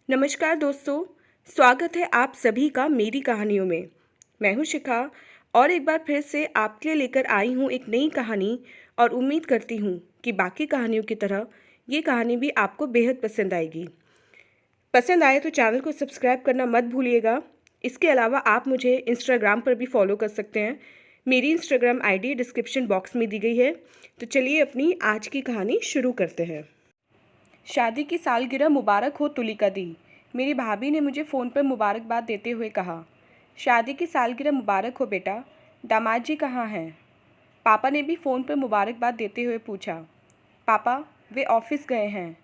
नमस्कार दोस्तों। स्वागत है आप सभी का मेरी कहानियों में। मैं हूं शिखा और एक बार फिर से आपके लिए लेकर आई हूं एक नई कहानी और उम्मीद करती हूं कि बाकी कहानियों की तरह ये कहानी भी आपको बेहद पसंद आएगी। पसंद आए तो चैनल को सब्सक्राइब करना मत भूलिएगा। इसके अलावा आप मुझे इंस्टाग्राम पर भी फॉलो कर सकते हैं। मेरी इंस्टाग्राम आईडी डिस्क्रिप्शन बॉक्स में दी गई है। तो चलिए अपनी आज की कहानी शुरू करते हैं। शादी की सालगिरह मुबारक हो तुलिका दी। मेरी भाभी ने मुझे फ़ोन पर मुबारकबाद देते हुए कहा। शादी की सालगिरह मुबारक हो बेटा। दामाद जी कहाँ हैं? पापा ने भी फ़ोन पर मुबारकबाद देते हुए पूछा। पापा, वे ऑफिस गए हैं।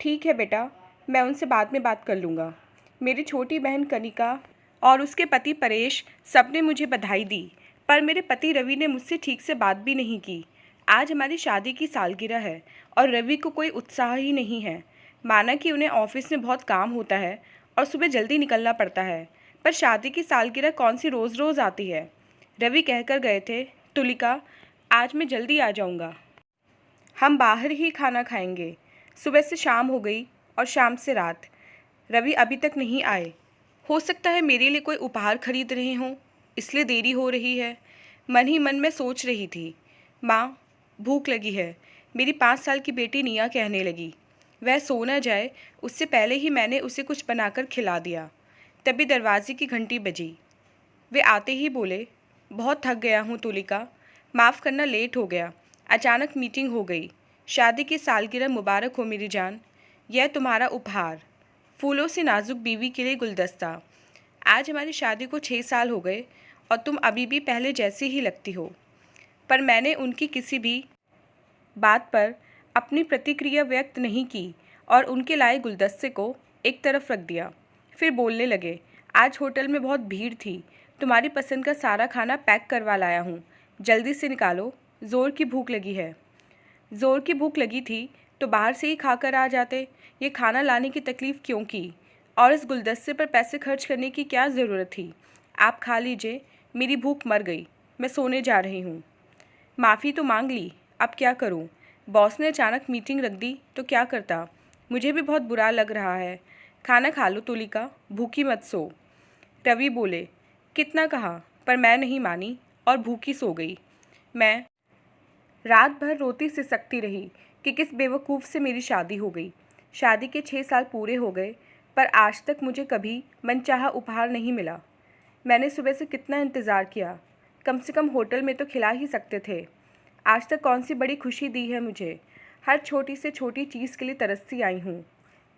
ठीक है बेटा, मैं उनसे बाद में बात कर लूँगा। मेरी छोटी बहन कनिका और उसके पति परेश सबने मुझे बधाई दी, पर मेरे पति रवि ने मुझसे ठीक से बात भी नहीं की। आज हमारी शादी की सालगिरह है और रवि को कोई उत्साह ही नहीं है। माना कि उन्हें ऑफिस में बहुत काम होता है और सुबह जल्दी निकलना पड़ता है, पर शादी की सालगिरह कौन सी रोज़ रोज़ आती है। रवि कहकर गए थे, तुलिका, आज मैं जल्दी आ जाऊँगा, हम बाहर ही खाना खाएंगे। सुबह से शाम हो गई और शाम से रात। रवि अभी तक नहीं आए। हो सकता है मेरे लिए कोई उपहार खरीद रहे हों, इसलिए देरी हो रही है। मन ही मन में सोच रही थी। माँ, भूख लगी है, मेरी 5 साल की बेटी निया कहने लगी। वह सो न जाए उससे पहले ही मैंने उसे कुछ बनाकर खिला दिया। तभी दरवाजे की घंटी बजी। वे आते ही बोले, बहुत थक गया हूँ तुलिका, माफ़ करना लेट हो गया, अचानक मीटिंग हो गई। शादी की सालगिरह मुबारक हो मेरी जान, यह तुम्हारा उपहार। फूलों से नाजुक बीवी के लिए गुलदस्ता। आज हमारी शादी को 6 साल हो गए और तुम अभी भी पहले जैसी ही लगती हो। पर मैंने उनकी किसी भी बात पर अपनी प्रतिक्रिया व्यक्त नहीं की और उनके लाए गुलदस्ते को एक तरफ रख दिया। फिर बोलने लगे, आज होटल में बहुत भीड़ थी, तुम्हारी पसंद का सारा खाना पैक करवा लाया हूँ, जल्दी से निकालो, ज़ोर की भूख लगी है। ज़ोर की भूख लगी थी तो बाहर से ही खाकर आ जाते, ये खाना लाने की तकलीफ़ क्यों की, और इस गुलदस्ते पर पैसे खर्च करने की क्या ज़रूरत थी। आप खा लीजिए, मेरी भूख मर गई, मैं सोने जा रही हूँ। माफ़ी तो मांग ली, अब क्या करूं? बॉस ने अचानक मीटिंग रख दी तो क्या करता। मुझे भी बहुत बुरा लग रहा है। खाना खा लो तुलिका, भूखी मत सो। रवि बोले, कितना कहा, पर मैं नहीं मानी और भूखी सो गई। मैं रात भर रोती सिसकती रही कि किस बेवकूफ़ से मेरी शादी हो गई। शादी के 6 साल पूरे हो गए, पर आज तक मुझे कभी मनचाहा उपहार नहीं मिला। मैंने सुबह से कितना इंतज़ार किया, कम से कम होटल में तो खिला ही सकते थे। आज तक कौन सी बड़ी खुशी दी है मुझे। हर छोटी से छोटी चीज़ के लिए तरसती आई हूँ।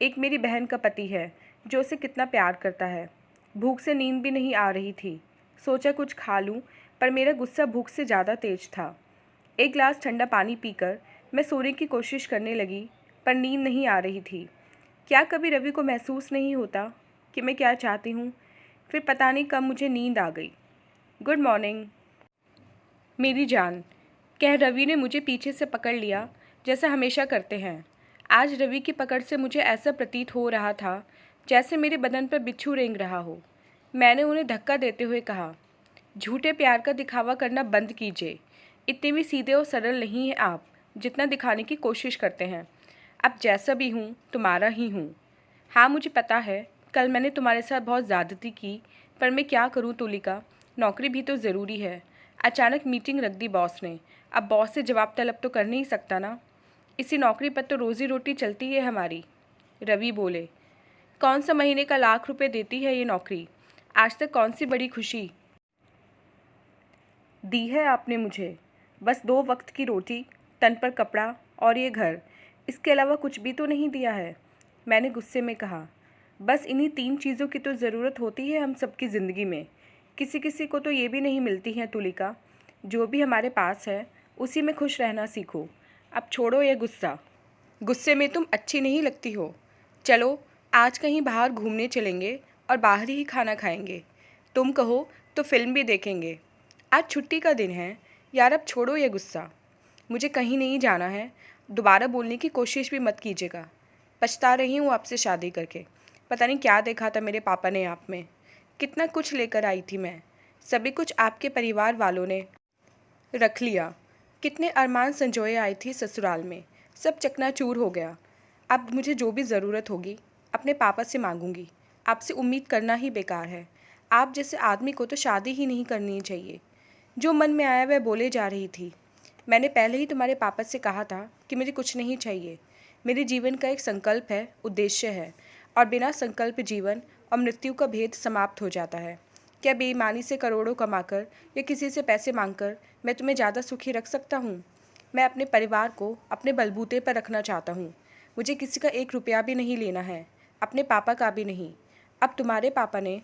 एक मेरी बहन का पति है जो उसे कितना प्यार करता है। भूख से नींद भी नहीं आ रही थी। सोचा कुछ खा लूँ, पर मेरा गुस्सा भूख से ज़्यादा तेज था। एक गिलास ठंडा पानी पीकर मैं सोने की कोशिश करने लगी, पर नींद नहीं आ रही थी। क्या कभी रवि को महसूस नहीं होता कि मैं क्या चाहती हूँ? फिर पता नहीं कब मुझे नींद आ गई। गुड मॉर्निंग मेरी जान, कह रवि ने मुझे पीछे से पकड़ लिया जैसा हमेशा करते हैं। आज रवि की पकड़ से मुझे ऐसा प्रतीत हो रहा था जैसे मेरे बदन पर बिच्छू रेंग रहा हो। मैंने उन्हें धक्का देते हुए कहा, झूठे प्यार का दिखावा करना बंद कीजिए। इतने भी सीधे और सरल नहीं हैं आप जितना दिखाने की कोशिश करते हैं। अब जैसा भी हूँ तुम्हारा ही हूँ। हाँ, मुझे पता है कल मैंने तुम्हारे साथ बहुत ज़्यादती की, पर मैं क्या करूँ तुलिका, नौकरी भी तो ज़रूरी है। अचानक मीटिंग रख दी बॉस ने। अब बॉस से जवाब तलब तो कर नहीं सकता ना। इसी नौकरी पर तो रोज़ी रोटी चलती है हमारी। रवि बोले, कौन सा महीने का लाख रुपए देती है ये नौकरी? आज तक कौन सी बड़ी खुशी दी है आपने मुझे? बस 2 वक्त की रोटी, तन पर कपड़ा और ये घर, इसके अलावा कुछ भी तो नहीं दिया है। मैंने गुस्से में कहा, बस इन्हीं 3 चीज़ों की तो ज़रूरत होती है हम सबकी ज़िंदगी में। किसी किसी को तो ये भी नहीं मिलती हैं तुलिका। जो भी हमारे पास है उसी में खुश रहना सीखो। अब छोड़ो ये गुस्सा। गुस्से में तुम अच्छी नहीं लगती हो। चलो आज कहीं बाहर घूमने चलेंगे और बाहर ही खाना खाएंगे। तुम कहो तो फिल्म भी देखेंगे। आज छुट्टी का दिन है यार, अब छोड़ो ये गुस्सा। मुझे कहीं नहीं जाना है, दोबारा बोलने की कोशिश भी मत कीजिएगा। पछता रही हूँ आपसे शादी करके। पता नहीं क्या देखा था मेरे पापा ने आप में। कितना कुछ लेकर आई थी मैं, सभी कुछ आपके परिवार वालों ने रख लिया। कितने अरमान संजोए आई थी ससुराल में, सब चकनाचूर हो गया। अब मुझे जो भी ज़रूरत होगी अपने पापा से मांगूंगी। आपसे उम्मीद करना ही बेकार है। आप जैसे आदमी को तो शादी ही नहीं करनी चाहिए। जो मन में आया वह बोले जा रही थी। मैंने पहले ही तुम्हारे पापा से कहा था कि मुझे कुछ नहीं चाहिए। मेरे जीवन का एक संकल्प है, उद्देश्य है, और बिना संकल्प जीवन और मृत्यु का भेद समाप्त हो जाता है। क्या बेईमानी से करोड़ों कमाकर या किसी से पैसे मांगकर मैं तुम्हें ज़्यादा सुखी रख सकता हूँ? मैं अपने परिवार को अपने बलबूते पर रखना चाहता हूँ। मुझे किसी का 1 रुपया भी नहीं लेना है, अपने पापा का भी नहीं। अब तुम्हारे पापा ने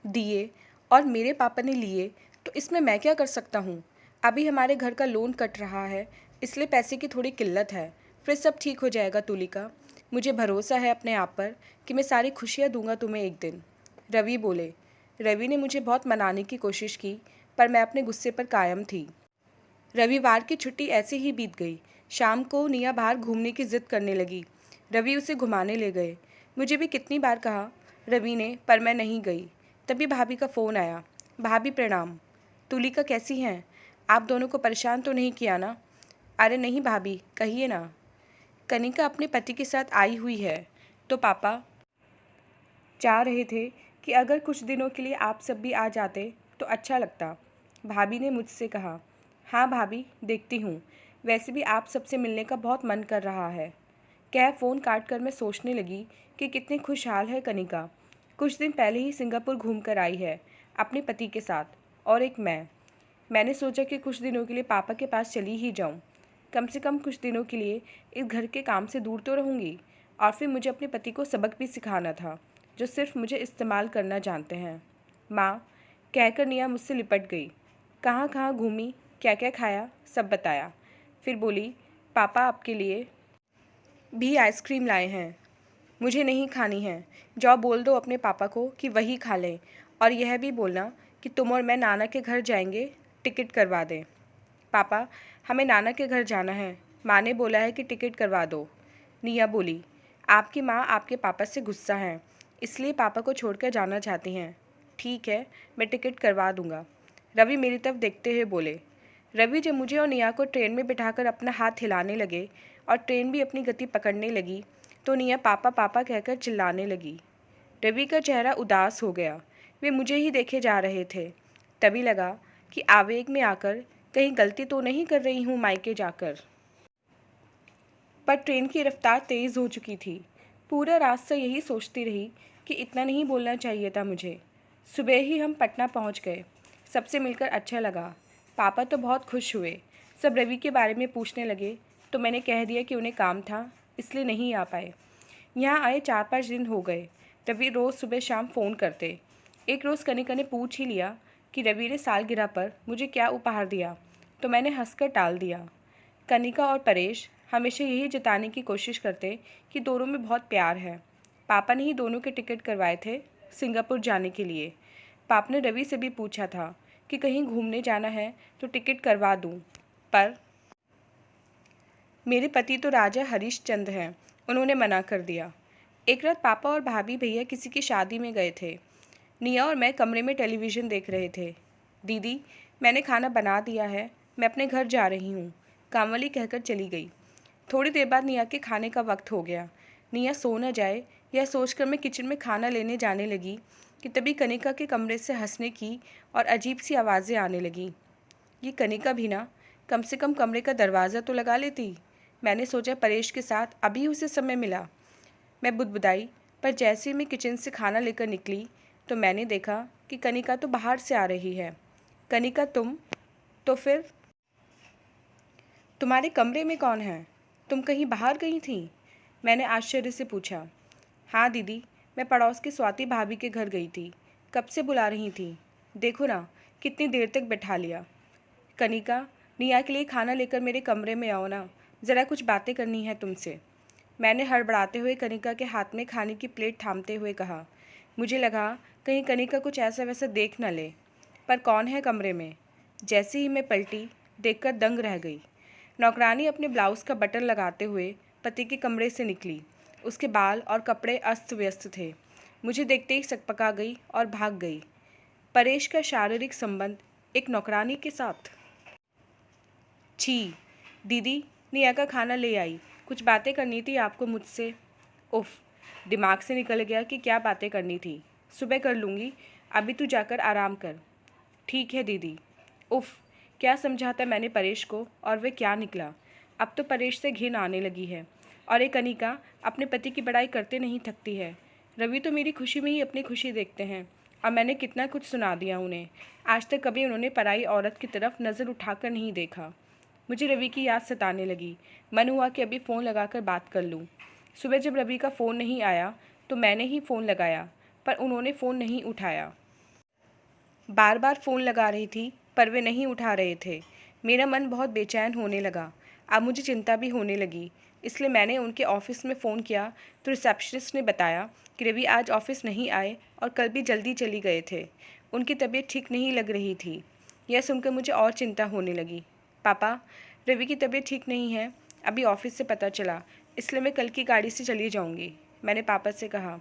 दिए और मेरे पापा ने लिए, तो इसमें मैं क्या कर सकता हूँ? अभी हमारे घर का लोन कट रहा है, इसलिए पैसे की थोड़ी किल्लत है। फिर सब ठीक हो जाएगा तुलिका। मुझे भरोसा है अपने आप पर कि मैं सारी खुशियाँ दूंगा तुम्हें एक दिन। रवि बोले। रवि ने मुझे बहुत मनाने की कोशिश की, पर मैं अपने गुस्से पर कायम थी। रविवार की छुट्टी ऐसे ही बीत गई। शाम को निया बाहर घूमने की जिद करने लगी। रवि उसे घुमाने ले गए। मुझे भी कितनी बार कहा रवि ने, पर मैं नहीं गई। तभी भाभी का फ़ोन आया। भाभी प्रणाम। तुलिका कैसी हैं? आप दोनों को परेशान तो नहीं किया ना? अरे नहीं भाभी, कहिए ना। कनिका अपने पति के साथ आई हुई है, तो पापा चाह रहे थे कि अगर कुछ दिनों के लिए आप सब भी आ जाते तो अच्छा लगता। भाभी ने मुझसे कहा। हाँ भाभी, देखती हूँ। वैसे भी आप सबसे मिलने का बहुत मन कर रहा है। कह फ़ोन काट कर मैं सोचने लगी कि कितनी खुशहाल है कनिका। कुछ दिन पहले ही सिंगापुर घूम कर आई है अपने पति के साथ, और एक मैंने सोचा कि कुछ दिनों के लिए पापा के पास चली ही जाऊं। कम से कम कुछ दिनों के लिए इस घर के काम से दूर तो रहूंगी। और फिर मुझे अपने पति को सबक भी सिखाना था, जो सिर्फ मुझे इस्तेमाल करना जानते हैं। माँ, कहकर निया मुझसे लिपट गई। कहाँ कहाँ घूमी, क्या क्या खाया, सब बताया। फिर बोली, पापा आपके लिए भी आइसक्रीम लाए हैं। मुझे नहीं खानी है। जाओ बोल दो अपने पापा को कि वही खा लें, और यह भी बोलना कि तुम और मैं नाना के घर जाएंगे, टिकट करवा दें। पापा, हमें नाना के घर जाना है। माँ ने बोला है कि टिकट करवा दो। निया बोली। आपकी माँ आपके पापा से गुस्सा है, इसलिए पापा को छोड़कर जाना चाहती हैं। ठीक है, मैं टिकट करवा दूंगा। रवि मेरी तरफ देखते हुए बोले। रवि जब मुझे और निया को ट्रेन में बिठाकर अपना हाथ हिलाने लगे और ट्रेन भी अपनी गति पकड़ने लगी, तो निया पापा पापा कहकर चिल्लाने लगी। रवि का चेहरा उदास हो गया। वे मुझे ही देखे जा रहे थे। तभी लगा कि आवेग में आकर कहीं गलती तो नहीं कर रही हूँ मायके जाकर। पर ट्रेन की रफ्तार तेज़ हो चुकी थी। पूरा रास्ता यही सोचती रही कि इतना नहीं बोलना चाहिए था मुझे। सुबह ही हम पटना पहुँच गए। सबसे मिलकर अच्छा लगा। पापा तो बहुत खुश हुए। सब रवि के बारे में पूछने लगे, तो मैंने कह दिया कि उन्हें काम था, इसलिए नहीं आ पाए। यहाँ आए 4-5 दिन हो गए। रवि रोज़ सुबह शाम फ़ोन करते। एक रोज़ कनिका ने पूछ ही लिया कि रवि ने सालगिरह पर मुझे क्या उपहार दिया, तो मैंने हंसकर टाल दिया। कनिका और परेश हमेशा यही जताने की कोशिश करते कि दोनों में बहुत प्यार है। पापा ने ही दोनों के टिकट करवाए थे सिंगापुर जाने के लिए। पापा ने रवि से भी पूछा था कि कहीं घूमने जाना है तो टिकट करवा दूं, पर मेरे पति तो राजा हरिश्चंद्र हैं, उन्होंने मना कर दिया। एक रात पापा और भाभी भैया किसी की शादी में गए थे। निया और मैं कमरे में टेलीविज़न देख रहे थे। दीदी, मैंने खाना बना दिया है, मैं अपने घर जा रही हूँ, कामवाली कहकर चली गई। थोड़ी देर बाद निया के खाने का वक्त हो गया। निया सो न जाए, यह सोचकर मैं किचन में खाना लेने जाने लगी कि तभी कनिका के कमरे से हंसने की और अजीब सी आवाज़ें आने लगी। ये कनिका भी ना, कम से कम कमरे का दरवाज़ा तो लगा लेती। मैंने सोचा परेश के साथ अभी उसे समय मिला। मैं बुदबुदाई, पर जैसे ही मैं किचन से खाना लेकर निकली तो मैंने देखा कि कनिका तो बाहर से आ रही है। कनिका, तुम तो फिर तुम्हारे कमरे में कौन है? तुम कहीं बाहर गई थी? मैंने आश्चर्य से पूछा। हाँ दीदी, मैं पड़ोस की स्वाति भाभी के घर गई थी। कब से बुला रही थी, देखो ना कितनी देर तक बैठा लिया। कनिका, निया के लिए खाना लेकर मेरे कमरे में आओ ना, ज़रा कुछ बातें करनी है तुमसे। मैंने हड़बड़ाते हुए कनिका के हाथ में खाने की प्लेट थामते हुए कहा। मुझे लगा कहीं कनिका कुछ ऐसा वैसा देख न ले। पर कौन है कमरे में? जैसे ही मैं पलटी, देखकर दंग रह गई। नौकरानी अपने ब्लाउज़ का बटन लगाते हुए पति के कमरे से निकली। उसके बाल और कपड़े अस्त व्यस्त थे। मुझे देखते ही सकपका गई और भाग गई। परेश का शारीरिक संबंध एक नौकरानी के साथ? छी! दीदी, निया का खाना ले आई, कुछ बातें करनी थी आपको मुझसे। उफ़, दिमाग से निकल गया कि क्या बातें करनी थी। सुबह कर लूँगी, अभी तू जाकर आराम कर। ठीक है दीदी। उफ़, क्या समझाता मैंने परेश को और वह क्या निकला। अब तो परेश से घिन आने लगी है। और एक कनिका अपने पति की बड़ाई करते नहीं थकती है। रवि तो मेरी खुशी में ही अपनी खुशी देखते हैं और मैंने कितना कुछ सुना दिया उन्हें। आज तक कभी उन्होंने पराई औरत की तरफ नज़र उठाकर नहीं देखा। मुझे रवि की याद सताने लगी। मन हुआ कि अभी फ़ोन लगाकर बात कर लूँ। सुबह जब रवि का फ़ोन नहीं आया तो मैंने ही फ़ोन लगाया, पर उन्होंने फ़ोन नहीं उठाया। बार बार फ़ोन लगा रही थी पर वे नहीं उठा रहे थे। मेरा मन बहुत बेचैन होने लगा। अब मुझे चिंता भी होने लगी। इसलिए मैंने उनके ऑफ़िस में फ़ोन किया तो रिसेप्शनिस्ट ने बताया कि रवि आज ऑफ़िस नहीं आए और कल भी जल्दी चली गए थे। उनकी तबीयत ठीक नहीं लग रही थी। यह सुनकर मुझे और चिंता होने लगी। पापा, रवि की तबीयत ठीक नहीं है, अभी ऑफ़िस से पता चला, इसलिए मैं कल की गाड़ी से चली जाऊँगी। मैंने पापा से कहा।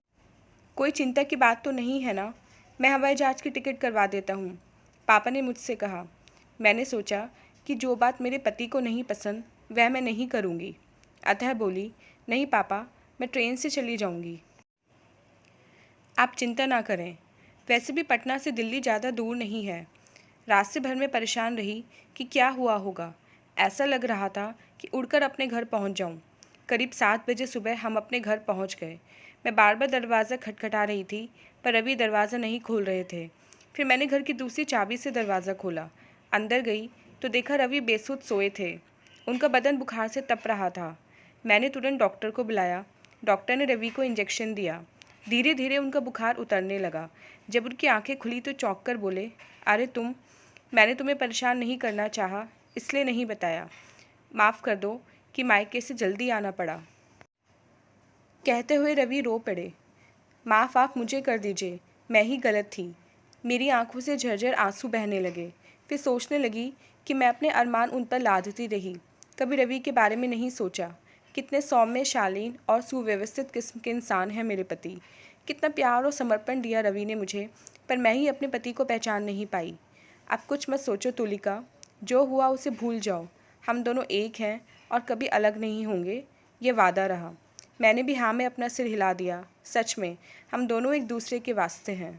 कोई चिंता की बात तो नहीं है ना, मैं हवाई जहाज़ की टिकट करवा देता हूँ, पापा ने मुझसे कहा। मैंने सोचा कि जो बात मेरे पति को नहीं पसंद वह मैं नहीं करूँगी, अतः बोली, नहीं पापा, मैं ट्रेन से चली जाऊँगी। आप चिंता ना करें, वैसे भी पटना से दिल्ली ज़्यादा दूर नहीं है। रास्ते भर में परेशान रही कि क्या हुआ होगा। ऐसा लग रहा था कि उड़कर अपने घर पहुंच जाऊं। करीब 7 बजे सुबह हम अपने घर पहुंच गए। मैं बार बार दरवाज़ा खटखटा रही थी पर रवि दरवाज़ा नहीं खोल रहे थे। फिर मैंने घर की दूसरी चाबी से दरवाज़ा खोला। अंदर गई तो देखा रवि बेसुध सोए थे। उनका बदन बुखार से तप रहा था। मैंने तुरंत डॉक्टर को बुलाया। डॉक्टर ने रवि को इंजेक्शन दिया। धीरे धीरे उनका बुखार उतरने लगा। जब उनकी आंखें खुली तो चौंक कर बोले, अरे मैंने तुम्हें परेशान नहीं करना चाहा, इसलिए नहीं बताया। माफ़ कर दो कि मायके से जल्दी आना पड़ा। कहते हुए रवि रो पड़े। माफ़ आप मुझे कर दीजिए, मैं ही गलत थी। मेरी आंखों से झरझर आंसू बहने लगे। फिर सोचने लगी कि मैं अपने अरमान उन पर लादती रही, कभी रवि के बारे में नहीं सोचा। कितने सौम्य, शालीन और सुव्यवस्थित किस्म के इंसान हैं मेरे पति। कितना प्यार और समर्पण दिया रवि ने मुझे, पर मैं ही अपने पति को पहचान नहीं पाई। अब कुछ मत सोचो तुलिका, जो हुआ उसे भूल जाओ। हम दोनों एक हैं और कभी अलग नहीं होंगे, ये वादा रहा। मैंने भी हाँ में अपना सिर हिला दिया। सच में हम दोनों एक दूसरे के वास्ते हैं।